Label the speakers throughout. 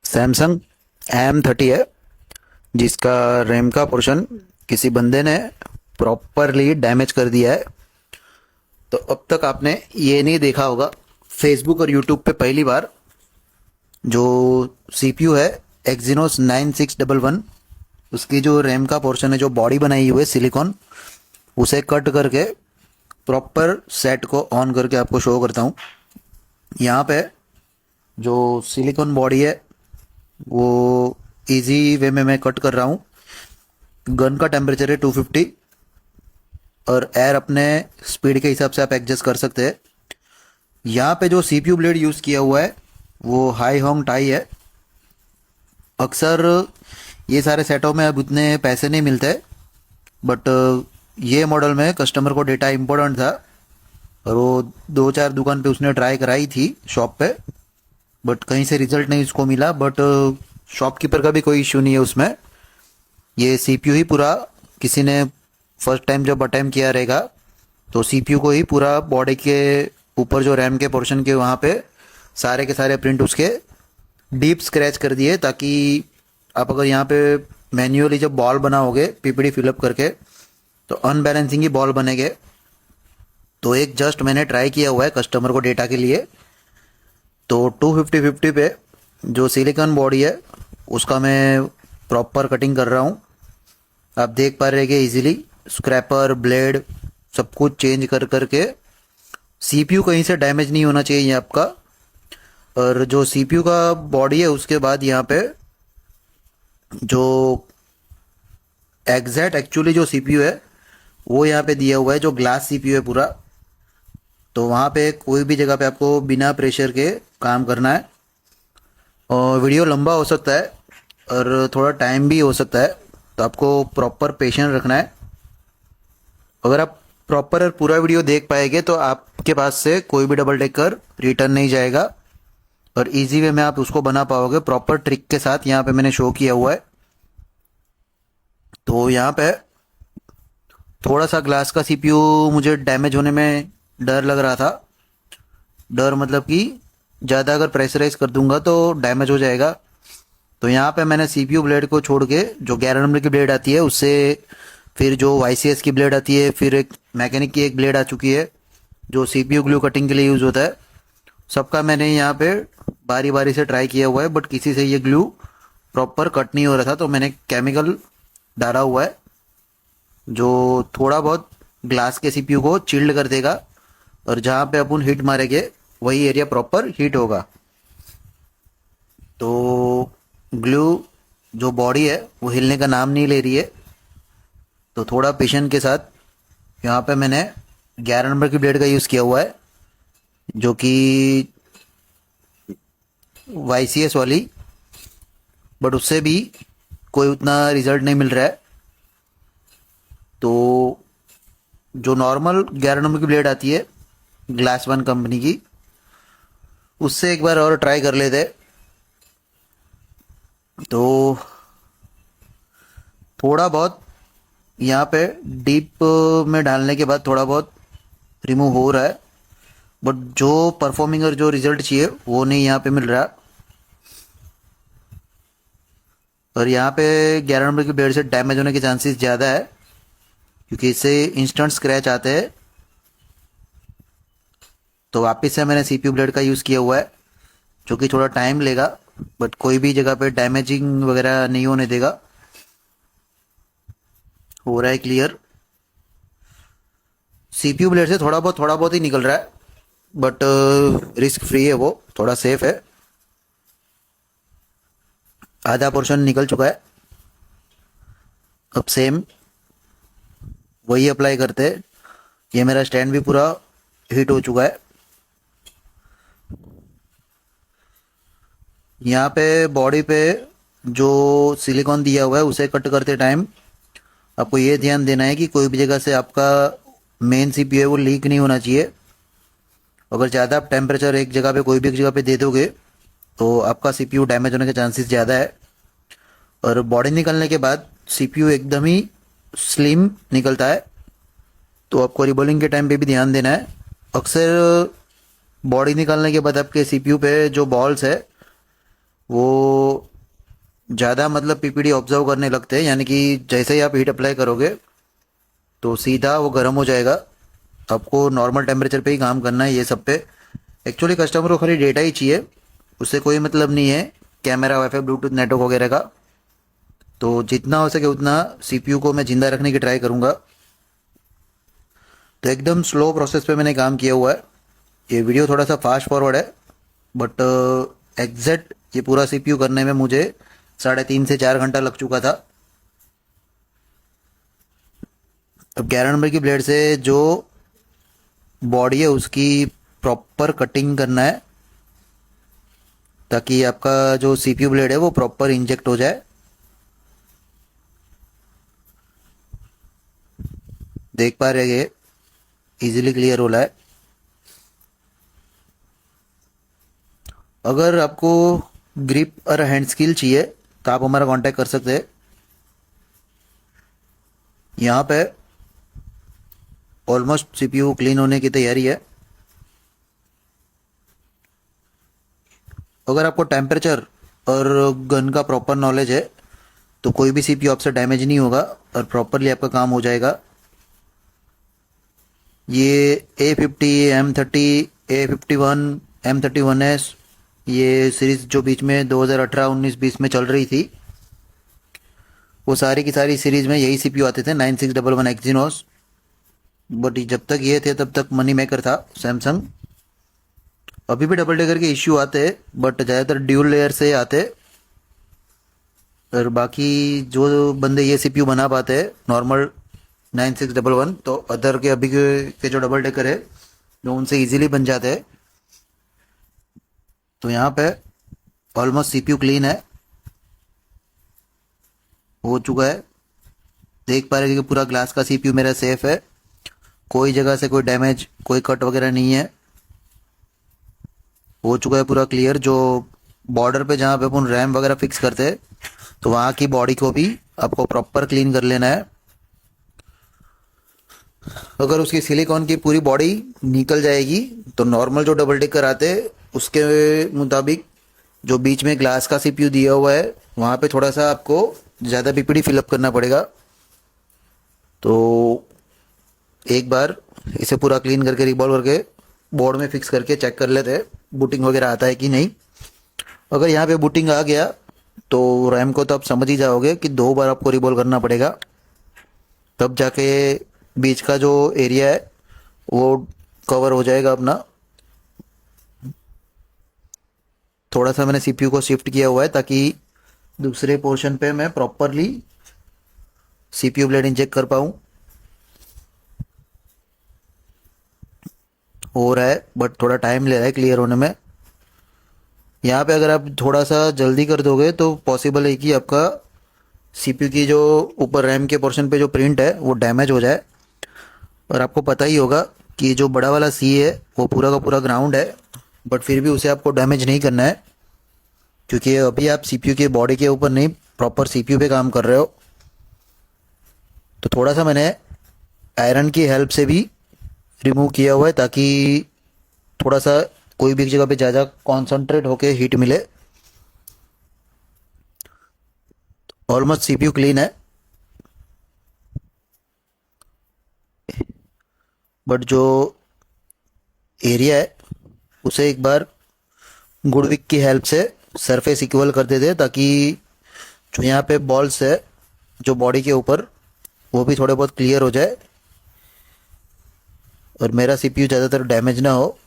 Speaker 1: Samsung M30 है, जिसका RAM का पोर्शन किसी बंदे ने प्रॉपरली डैमेज कर दिया है। तो अब तक आपने ये नहीं देखा होगा, फेसबुक और यूट्यूब पे पहली बार जो सीपीयू है एक्जिनोस 9611, उसकी जो रैम का पोर्शन है, जो बॉडी बनाई हुई है सिलिकॉन, उसे कट करके प्रॉपर सेट को ऑन करके आपको शो करता हूँ। यहाँ पे जो सिलिकॉन बॉडी है वो इजी वे में मैं कट कर रहा हूँ। गन का टेम्परेचर है 250 और एयर अपने स्पीड के हिसाब से आप एडजस्ट कर सकते हैं। यहाँ पे जो सीपीयू ब्लेड यूज़ किया हुआ है वो हाई होंग टाई है। अक्सर ये सारे सेटों में अब उतने पैसे नहीं मिलते, बट ये मॉडल में कस्टमर को डेटा इम्पोर्टेंट था और वो दो चार दुकान पे उसने ट्राई कराई थी शॉप पे, बट कहीं से रिजल्ट नहीं उसको मिला। बट शॉपकीपर का भी कोई इश्यू नहीं है उसमें। ये सीपीयू ही पूरा किसी ने फर्स्ट टाइम जब अटेम्प्ट किया रहेगा तो सीपीयू को ही पूरा बॉडी के ऊपर जो रैम के पोर्शन के वहाँ पे सारे के सारे प्रिंट उसके डीप स्क्रैच कर दिए, ताकि आप अगर यहाँ पे मैन्युअली जब बॉल बनाओगे पीपीडी फिलअप करके तो अनबैलेंसिंग ही बॉल बनेंगे। तो एक जस्ट मैंने ट्राई किया हुआ है कस्टमर को डेटा के लिए। तो 250-50 पे जो सिलिकॉन बॉडी है उसका मैं प्रॉपर कटिंग कर रहा हूँ। आप देख पा रहे हैं इजीली स्क्रैपर ब्लेड सब कुछ चेंज कर करके सीपीयू कहीं से डैमेज नहीं होना चाहिए आपका। और जो सीपीयू का बॉडी है उसके बाद यहाँ पे जो एग्जैक्ट एक्चुअली जो सीपीयू है वो यहाँ पे दिया हुआ है, जो ग्लास सीपीयू है पूरा। तो वहाँ पे कोई भी जगह पे आपको बिना प्रेशर के काम करना है। और वीडियो लंबा हो सकता है और थोड़ा टाइम भी हो सकता है, तो आपको प्रॉपर पेशेंस रखना है। अगर आप प्रॉपर और पूरा वीडियो देख पाएंगे तो आपके पास से कोई भी डबल टेकर रिटर्न नहीं जाएगा और इजी वे में आप उसको बना पाओगे प्रॉपर ट्रिक के साथ। यहाँ पे मैंने शो किया हुआ है। तो यहाँ पे थोड़ा सा ग्लास का सीपीयू मुझे डैमेज होने में डर लग रहा था। डर मतलब कि ज़्यादा अगर प्रेशराइज कर दूंगा तो डैमेज हो जाएगा। तो यहाँ पे मैंने सीपीयू ब्लेड को छोड़ के जो 11 नंबर की ब्लेड आती है उससे, फिर जो वाईसीएस की ब्लेड आती है, फिर एक मैकेनिक की एक ब्लेड आ चुकी है जो सीपीयू ग्लू कटिंग के लिए यूज़ होता है, सबका मैंने यहाँ पे बारी बारी से ट्राई किया हुआ है। बट किसी से ये ग्लू प्रॉपर कट नहीं हो रहा था, तो मैंने केमिकल डाला हुआ है जो थोड़ा बहुत ग्लास के सीपीयू को चिल्ड कर देगा और जहाँ पे अपन हीट मारेंगे वही एरिया प्रॉपर हीट होगा। तो ग्लू जो बॉडी है वो हिलने का नाम नहीं ले रही है, तो थोड़ा पेशेंस के साथ यहाँ पे मैंने 11 नंबर की ब्लेड का यूज़ किया हुआ है, जो कि वाईसीएस वाली, बट उससे भी कोई उतना रिजल्ट नहीं मिल रहा है। तो जो नॉर्मल 11 नंबर की ब्लेड आती है ग्लास वन कंपनी की, उससे एक बार और ट्राई कर लेते। तो थोड़ा बहुत यहाँ पे डीप में डालने के बाद थोड़ा बहुत रिमूव हो रहा है, बट जो परफॉर्मिंग और जो रिजल्ट चाहिए वो नहीं यहाँ पे मिल रहा। और यहाँ पे 11 नंबर की ब्लेड से डैमेज होने के चांसेस ज़्यादा है, क्योंकि इससे इंस्टेंट स्क्रैच आते हैं। तो वापस से मैंने सीपीयू ब्लेड का यूज़ किया हुआ है, जो कि थोड़ा टाइम लेगा, बट कोई भी जगह पे डैमेजिंग वगैरह नहीं होने देगा। हो रहा है क्लियर। सीपीयू ब्लेड से थोड़ा बहुत ही निकल रहा है, बट रिस्क फ्री है, वो थोड़ा सेफ है। आधा पोर्शन निकल चुका है। अब सेम वही अप्लाई करते हैं। ये मेरा स्टैंड भी पूरा हीट हो चुका है। यहाँ पे बॉडी पे जो सिलिकॉन दिया हुआ है उसे कट करते टाइम आपको ये ध्यान देना है कि कोई भी जगह से आपका मेन सीपीयू है वो लीक नहीं होना चाहिए। अगर ज़्यादा आप टेम्परेचर एक जगह पे कोई भी एक जगह पे दे दोगे तो आपका सीपीयू डैमेज होने के चांसेस ज़्यादा है। और बॉडी निकलने के बाद सीपीयू एकदम ही स्लिम निकलता है, तो आपको रिबॉलिंग के टाइम पे भी ध्यान देना है। अक्सर बॉडी निकालने के बाद आपके सीपीयू पे जो बॉल्स है वो ज़्यादा मतलब पीपीडी ऑब्जर्व करने लगते हैं, यानी कि जैसे ही आप हीट अप्लाई करोगे तो सीधा वो गर्म हो जाएगा। आपको नॉर्मल टेम्परेचर पे ही काम करना है ये सब पे। एक्चुअली कस्टमर को खाली डेटा ही चाहिए, उससे कोई मतलब नहीं है कैमरा वाईफाई ब्लूटूथ नेटवर्क वगैरह का। तो जितना हो सके उतना सीपीयू को मैं जिंदा रखने की ट्राई करूँगा। तो एकदम स्लो प्रोसेस पे मैंने काम किया हुआ है। ये वीडियो थोड़ा सा फास्ट फॉरवर्ड है, बट एग्जैक्ट ये पूरा सीपीयू करने में मुझे 3.5 से 4 घंटा लग चुका था। अब 11 नंबर की ब्लेड से जो बॉडी है उसकी प्रॉपर कटिंग करना है, ताकि आपका जो सीपीयू ब्लेड है वो प्रॉपर इंजेक्ट हो जाए। देख पा रहे हैं ये इजीली क्लियर हो रहा है। अगर आपको ग्रिप और हैंड स्किल चाहिए तो आप हमारा कांटेक्ट कर सकते हैं। यहाँ पे ऑलमोस्ट सीपीयू क्लीन होने की तैयारी है। अगर आपको टेम्परेचर और गन का प्रॉपर नॉलेज है तो कोई भी सीपीयू आपसे डैमेज नहीं होगा और प्रॉपरली आपका काम हो जाएगा। ये A50, M30, A51, M31S, ये सीरीज जो बीच में 2018, 19, 20 में चल रही थी, वो सारी की सारी सीरीज में यही सीपीयू आते थे 9611 एक्जीनोस। बट जब तक ये थे तब तक मनी मेकर था सैमसंग। अभी भी डबल डेकर के इश्यू आते हैं, बट ज़्यादातर ड्यूल लेयर से आते हैं। और बाकी जो बंदे ये सीपीयू बना पाते हैं नॉर्मल 9611, तो अदर के अभी के जो डबल डेकर है जो उनसे इजीली बन जाते हैं। तो यहाँ पे ऑलमोस्ट सीपीयू क्लीन है, हो चुका है। देख पा रहे हैं कि पूरा ग्लास का सीपीयू मेरा सेफ है, कोई जगह से कोई डैमेज कोई कट वगैरह नहीं है। हो चुका है पूरा क्लियर। जो बॉर्डर पे जहाँ पे अपन रैम वगैरह फिक्स करते हैं तो वहाँ की बॉडी को भी आपको प्रॉपर क्लीन कर लेना है। अगर उसकी सिलिकॉन की पूरी बॉडी निकल जाएगी तो नॉर्मल जो डबल डेकर आते हैं उसके मुताबिक जो बीच में ग्लास का सीपीयू दिया हुआ है वहाँ पे थोड़ा सा आपको ज़्यादा पीपीडी फिलअप करना पड़ेगा। तो एक बार इसे पूरा क्लीन करके रिबॉल्व करके बोर्ड में फिक्स करके चेक कर लेते हैं बूटिंग वगैरह आता है कि नहीं। अगर यहाँ पे बूटिंग आ गया तो रैम को तो आप समझ ही जाओगे कि 2 बार आपको रिबॉल्व करना पड़ेगा, तब जाके बीच का जो एरिया है वो कवर हो जाएगा अपना। थोड़ा सा मैंने सीपीयू को शिफ्ट किया हुआ है ताकि दूसरे पोर्शन पे मैं प्रॉपरली सीपीयू ब्लेड इंजेक्ट कर पाऊँ। हो रहा है बट थोड़ा टाइम ले रहा है क्लियर होने में। यहाँ पे अगर आप थोड़ा सा जल्दी कर दोगे तो पॉसिबल है कि आपका सीपीयू की जो ऊपर रैम के पोर्शन पे जो प्रिंट है वो डैमेज हो जाए। और आपको पता ही होगा कि जो बड़ा वाला सी है वो पूरा का पूरा ग्राउंड है, बट फिर भी उसे आपको डैमेज नहीं करना है क्योंकि अभी आप सीपीयू के बॉडी के ऊपर नहीं प्रॉपर सीपीयू पे काम कर रहे हो। तो थोड़ा सा मैंने आयरन की हेल्प से भी रिमूव किया हुआ है ताकि थोड़ा सा कोई भी जगह पे ज़्यादा कॉन्सेंट्रेट होके हीट मिले। ऑलमोस्ट सीपीयू क्लीन है, बट जो एरिया है उसे एक बार गुडविक की हेल्प से सरफेस इक्वल कर देते ताकि जो यहाँ पे बॉल्स है जो बॉडी के ऊपर वो भी थोड़े बहुत क्लियर हो जाए और मेरा सीपीयू ज़्यादातर डैमेज ना हो।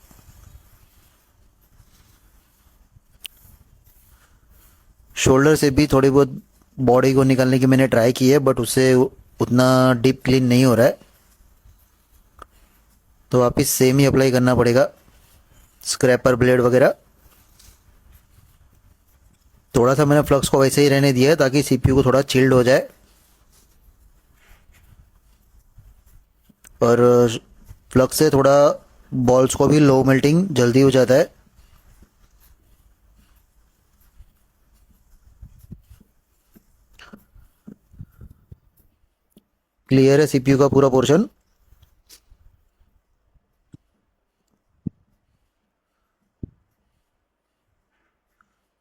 Speaker 1: शोल्डर से भी थोड़ी बहुत बॉडी को निकालने की मैंने ट्राई की है, बट उससे उतना डीप क्लीन नहीं हो रहा है, तो वापिस सेम ही अप्लाई करना पड़ेगा स्क्रैपर ब्लेड वगैरह। थोड़ा सा मैंने फ्लक्स को वैसे ही रहने दिया है ताकि सीपीयू को थोड़ा चिल्ड हो जाए। और फ्लक्स से थोड़ा बॉल्स को भी लो मेल्टिंग जल्दी हो जाता है। क्लियर है सीपीयू का पूरा पोर्शन।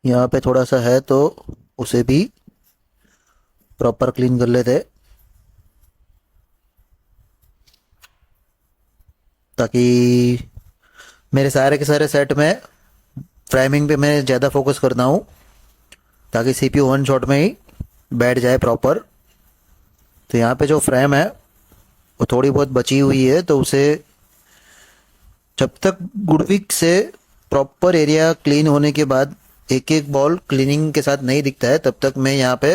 Speaker 1: यहाँ पे थोड़ा सा है तो उसे भी प्रॉपर क्लीन कर लेते हैं, ताकि मेरे सारे के सारे सेट में फ्रेमिंग पे मैं ज़्यादा फोकस करता हूँ, ताकि सीपीयू वन शॉट में ही बैठ जाए प्रॉपर। तो यहाँ पे जो फ्रेम है वो थोड़ी बहुत बची हुई है, तो उसे जब तक गुडविक से प्रॉपर एरिया क्लीन होने के बाद एक एक बॉल क्लीनिंग के साथ नहीं दिखता है, तब तक मैं यहाँ पे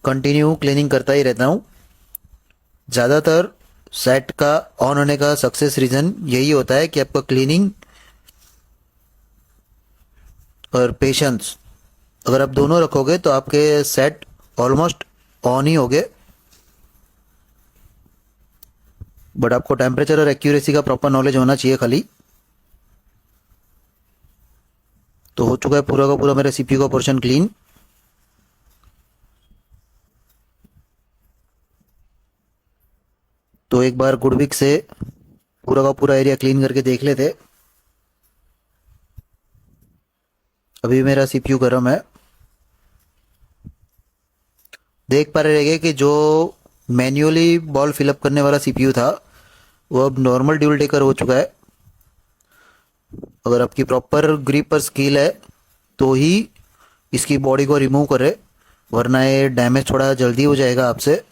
Speaker 1: कंटिन्यू क्लीनिंग करता ही रहता हूँ। ज़्यादातर सेट का ऑन होने का सक्सेस रीज़न यही होता है कि आपका क्लीनिंग और पेशेंस अगर आप दोनों रखोगे तो आपके सेट ऑलमोस्ट ऑन ही होगे। बट आपको टेम्परेचर और एक्यूरेसी का प्रॉपर नॉलेज होना चाहिए खाली। तो हो चुका है पूरा का पूरा मेरा सीपीयू का पोर्शन क्लीन। तो एक बार गुडविक से पूरा का पूरा एरिया क्लीन करके देख लेते। अभी मेरा सीपीयू गर्म है। देख पा रहे हैं कि जो मैन्युअली बॉल फिलअप करने वाला सीपीयू था वो अब नॉर्मल ड्यूल टेकर हो चुका है। अगर आपकी प्रॉपर ग्रिप पर स्किल है तो ही इसकी बॉडी को रिमूव करे, वरना ये डैमेज थोड़ा जल्दी हो जाएगा आपसे,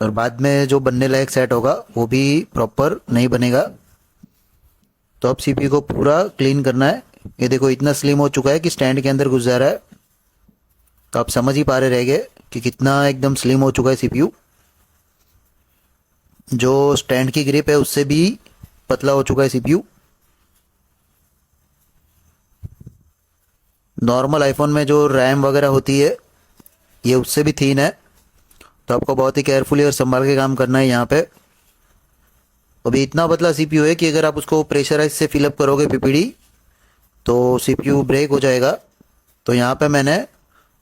Speaker 1: और बाद में जो बनने लायक सेट होगा वो भी प्रॉपर नहीं बनेगा। तो अब सीपीयू को पूरा क्लीन करना है। ये देखो इतना स्लिम हो चुका है कि स्टैंड के अंदर घुस जा रहा है। तो आप समझ ही पा रहे रहेंगे कि कितना एकदम स्लिम हो चुका है सीपीयू। जो स्टैंड की ग्रिप है उससे भी पतला हो चुका है सीपीयू। नॉर्मल आईफोन में जो रैम वगैरह होती है ये उससे भी थीन है। तो आपको बहुत ही केयरफुली और संभाल के काम करना है यहाँ पे। अभी इतना पतला सीपीयू है कि अगर आप उसको प्रेशराइज से फिलअप करोगे पीपीडी तो सीपीयू ब्रेक हो जाएगा। तो यहाँ पे मैंने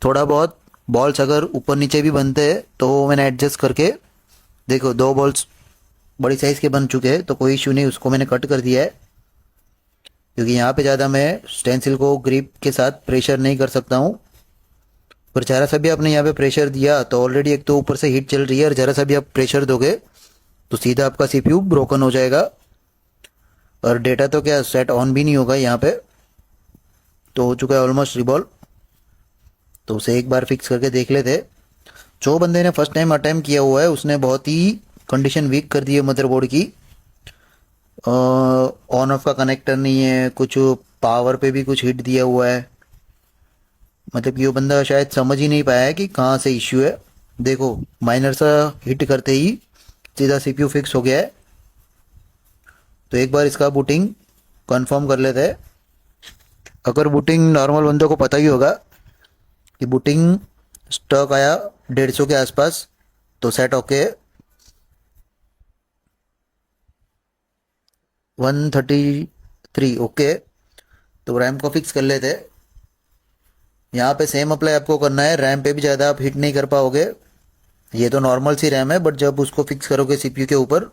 Speaker 1: थोड़ा बहुत बॉल्स अगर ऊपर नीचे भी बनते हैं तो वो मैंने एडजस्ट करके, देखो 2 बॉल्स बड़ी साइज़ के बन चुके हैं तो कोई इशू नहीं, उसको मैंने कट कर दिया है। क्योंकि यहाँ पे ज़्यादा मैं स्टेंसिल को ग्रिप के साथ प्रेशर नहीं कर सकता हूँ। पर ज़रा सा भी आपने यहाँ पे प्रेशर दिया तो ऑलरेडी एक तो ऊपर से हीट चल रही है, और ज़रा सा भी आप प्रेशर दोगे तो सीधा आपका सीपीयू ब्रोकन हो जाएगा, और डेटा तो क्या सेट ऑन भी नहीं होगा यहाँ पे। तो हो चुका है ऑलमोस्ट रिबॉल्व। तो उसे एक बार फिक्स करके देख लेते। जो बंदे ने फर्स्ट टाइम अटैम्प्ट किया हुआ है उसने बहुत ही कंडीशन वीक कर दी है मदरबोर्ड की। ऑन ऑफ का कनेक्टर नहीं है, कुछ पावर पे भी कुछ हिट दिया हुआ है। मतलब ये बंदा शायद समझ ही नहीं पाया है कि कहाँ से इश्यू है। देखो माइनर सा हिट करते ही सीधा सीपीयू फिक्स हो गया है। तो एक बार इसका बूटिंग कंफर्म कर लेते हैं। अगर बूटिंग नॉर्मल बंदों को पता ही होगा कि बूटिंग स्टॉक आया 150 के आसपास तो सेट ओके। 133 ओके। तो रैम को फिक्स कर लेते। यहाँ पे सेम अप्लाई आपको करना है। रैम पे भी ज़्यादा आप हिट नहीं कर पाओगे। ये तो नॉर्मल सी रैम है, बट जब उसको फिक्स करोगे सीपीयू के ऊपर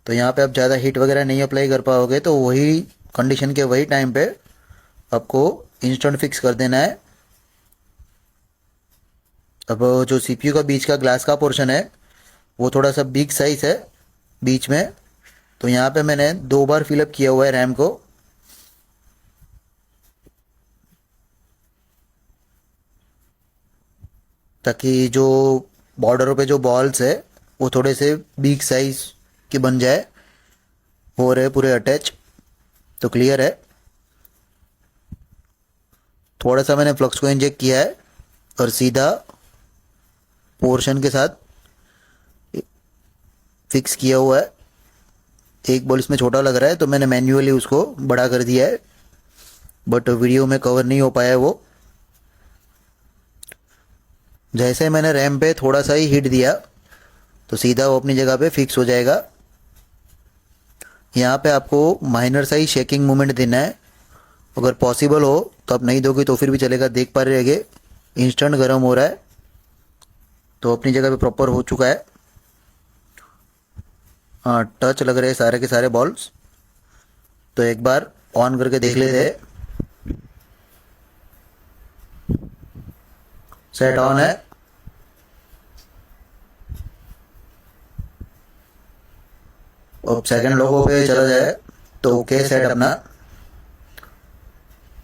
Speaker 1: तो यहाँ पे आप ज़्यादा हीट वगैरह नहीं अप्लाई कर पाओगे। तो वही कंडीशन के वही टाइम पे आपको इंस्टेंट फिक्स कर देना है। अब जो सीपीयू का बीच का ग्लास का पोर्शन है वो थोड़ा सा बिग साइज है बीच में। तो यहाँ पे मैंने 2 बार फिलअप किया हुआ है रैम को। ताकि जो बॉर्डरों पे जो बॉल्स है वो थोड़े से बिग साइज के बन जाए। हो रहे पूरे अटैच। तो क्लियर है। थोड़ा सा मैंने फ्लक्स को इंजेक्ट किया है और सीधा पोर्शन के साथ फिक्स किया हुआ है। एक बॉल इसमें छोटा लग रहा है तो मैंने मैन्युअली उसको बड़ा कर दिया है, बट वीडियो में कवर नहीं हो पाया है वो। जैसे मैंने रैम पे थोड़ा सा ही हिट दिया तो सीधा वो अपनी जगह पे फिक्स हो जाएगा। यहाँ पे आपको माइनर सा ही शेकिंग मूवमेंट देना है। अगर पॉसिबल हो तो आप नहीं दोगे तो फिर भी चलेगा। देख पा रहे रहेंगे इंस्टेंट गर्म हो रहा है। तो अपनी जगह पे प्रॉपर हो चुका है। हाँ टच लग रहे हैं सारे के सारे बॉल्स। तो एक बार ऑन करके देख लेते हैं। सेट ऑन है। अब सेकंड लोगों पे चला जाए तो ओके सेट अपना,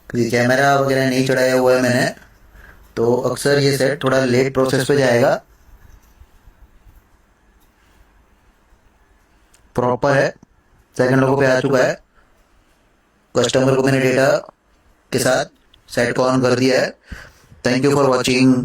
Speaker 1: क्योंकि कैमरा वगैरह नहीं चढ़ाया हुआ है मैंने, तो अक्सर ये सेट थोड़ा लेट प्रोसेस पे जाएगा। प्रॉपर है, सेकंड लोगों पे आ चुका है। कस्टमर को मैंने डेटा के साथ सेट को ऑन कर दिया है। Thank you for watching.